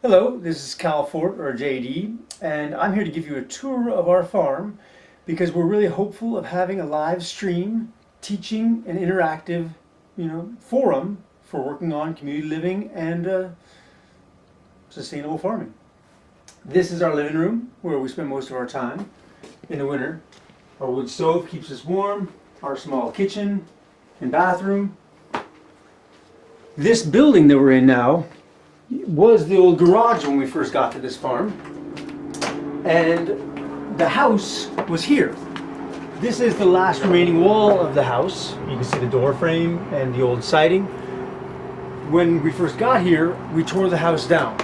Hello, this is Efort, or JD, and I'm here to give you a tour of our farm because we're really hopeful of having a live stream teaching an interactive, forum for working on community living and sustainable farming. This is our living room where we spend most of our time in the winter. Our wood stove keeps us warm, our small kitchen and bathroom. This building that we're in now was the old garage when we first got to this farm, and the house was here. This is the last remaining wall of the house. You can see the door frame and the old siding. When we first got here, we tore the house down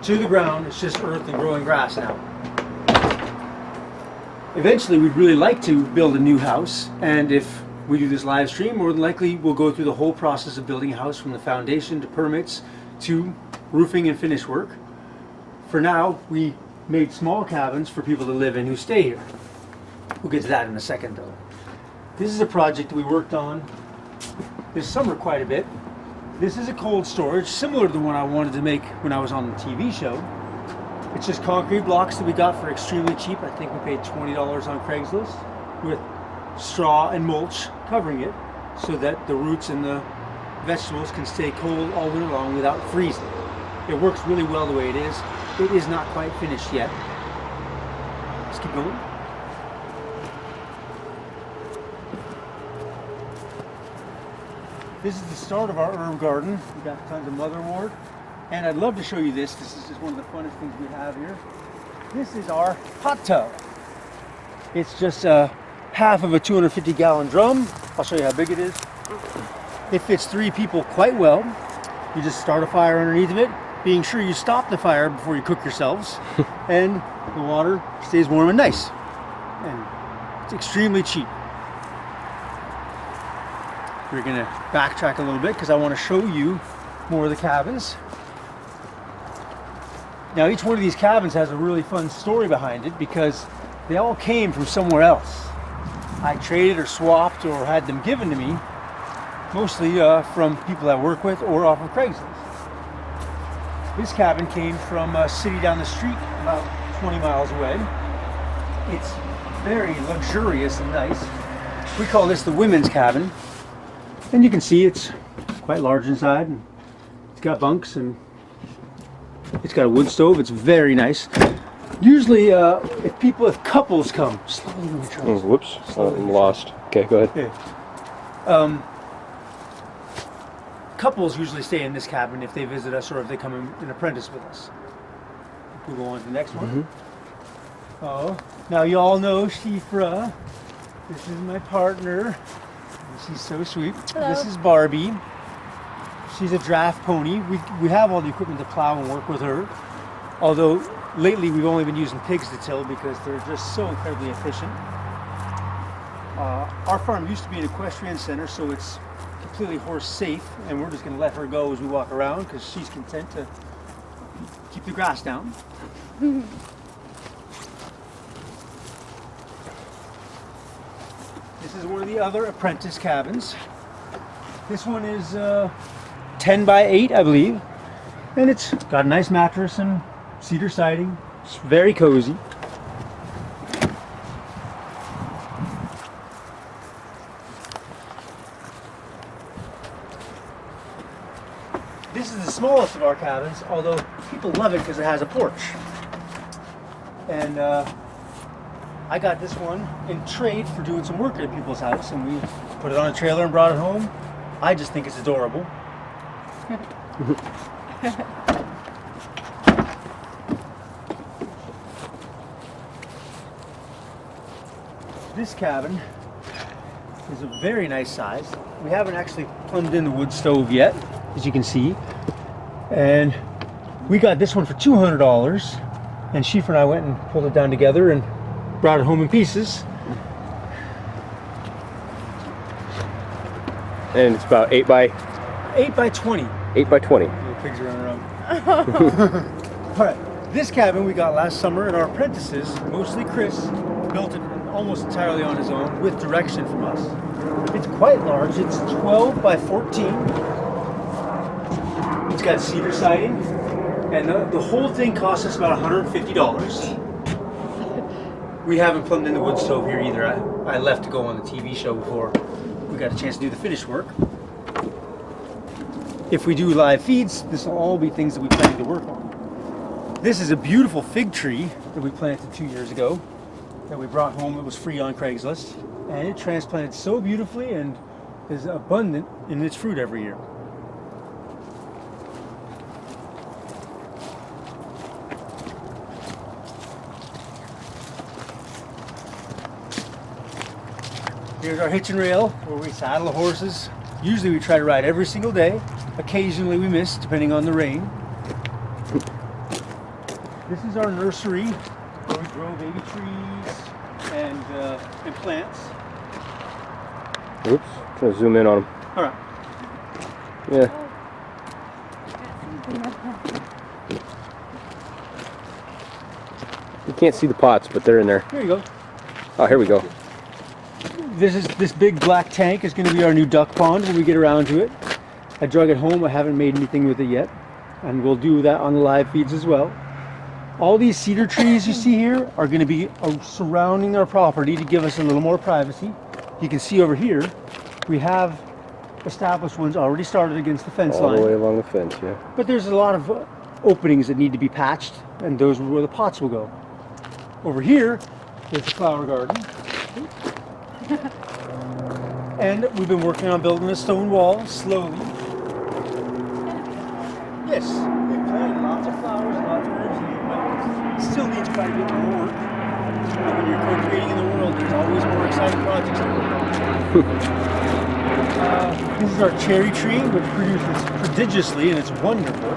to the ground. It's just earth and growing grass now. Eventually we'd really like to build a new house, and if we do this live stream, more than likely we'll go through the whole process of building a house from the foundation to permits to roofing and finish work. For now, we made small cabins for people to live in who stay here. We'll get to that in a second though. This is a project that we worked on this summer quite a bit. This is a cold storage similar to the one I wanted to make when I was on the TV show. It's just concrete blocks that we got for extremely cheap. I think we paid $20 on Craigslist with straw and mulch covering it so that the roots and the vegetables can stay cold all winter long without freezing. It works really well the way it is. It is not quite finished yet. Let's keep going. This is the start of our herb garden. We got tons of motherwort. And I'd love to show you this. This is just one of the funnest things we have here. This is our hot tub. It's just half of a 250-gallon drum. I'll show you how big it is. It fits 3 people quite well. You just start a fire underneath of it, being sure you stop the fire before you cook yourselves, and the water stays warm and nice. And it's extremely cheap. We're gonna backtrack a little bit because I want to show you more of the cabins. Now each one of these cabins has a really fun story behind it because they all came from somewhere else. I traded or swapped or had them given to me, mostly from people I work with or off of Craigslist. This cabin came from a city down the street about 20 miles away. It's very luxurious and nice. We call this the women's cabin. And you can see it's quite large inside. And it's got bunks and it's got a wood stove. It's very nice. Usually, if couples come, slowly when we try. Oh, whoops, I'm lost. Okay, go ahead. Okay. Couples usually stay in this cabin if they visit us or if they come and apprentice with us. We'll go on to the next one. Oh, now you all know Shifra. This is my partner. She's so sweet. Hello. This is Barbie. She's a draft pony. We have all the equipment to plow and work with her. Although lately we've only been using pigs to till because they're just so incredibly efficient. Our farm used to be an equestrian center, so it's completely horse safe, and we're just going to let her go as we walk around because she's content to keep the grass down. This is one of the other apprentice cabins. This one is 10 by 8, I believe, and it's got a nice mattress and cedar siding. It's very cozy. This is the smallest of our cabins, although people love it because it has a porch. And I got this one in trade for doing some work at people's house, and we put it on a trailer and brought it home. I just think it's adorable. This cabin is a very nice size. We haven't actually plumbed in the wood stove yet, as you can see. And we got this one for $200. And Shifra and I went and pulled it down together and brought it home in pieces. And it's about 8 by 20. 8 by 20. Little pigs running around. All right, this cabin we got last summer, and our apprentices, mostly Chris, built it almost entirely on his own with direction from us. It's quite large. It's 12 by 14. It's got cedar siding. And the whole thing cost us about $150. We haven't plumbed in the wood stove here either. I left to go on the TV show before we got a chance to do the finish work. If we do live feeds, this will all be things that we plan to work on. This is a beautiful fig tree that we planted 2 years ago that we brought home. It was free on Craigslist, and it transplanted so beautifully and is abundant in its fruit every year. Here's our hitch and rail where we saddle the horses. Usually we try to ride every single day. Occasionally we miss, depending on the rain. This is our nursery where we grow baby trees and plants. Oops, trying to zoom in on them. All right. Yeah. You can't see the pots, but they're in there. Here you go. Oh, here we go. This big black tank is going to be our new duck pond when we get around to it. I drug it home. I haven't made anything with it yet, and we'll do that on the live feeds as well. All these cedar trees you see here are going to be surrounding our property to give us a little more privacy. You can see over here, we have established ones already started against the fence line. All the way along the fence, yeah. But there's a lot of openings that need to be patched, and those are where the pots will go. Over here is the flower garden. And we've been working on building a stone wall slowly. Yes, we've planted lots of flowers and lots of herbs in here, but it still needs quite a bit more work. And when you're co-creating in the world, there's always more exciting projects to work on. This is our cherry tree, which produces prodigiously, and it's wonderful.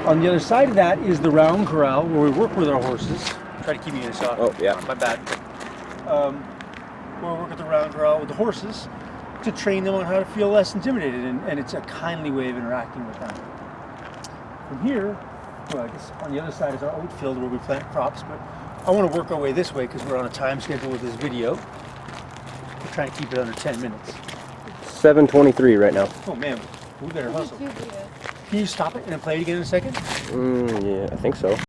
On the other side of that is the round corral, where we work with our horses. Try to keep me in a shot. Oh, yeah. My bad. Where we work at the round corral with the horses to train them on how to feel less intimidated, and it's a kindly way of interacting with them. From here, well, I guess on the other side is our oat field where we plant crops, but I want to work our way this way because we're on a time schedule with this video. We're trying to keep it under 10 minutes. 7:23 right now. Oh man, we better hustle. Can you stop it and then play it again in a second? Yeah, I think so.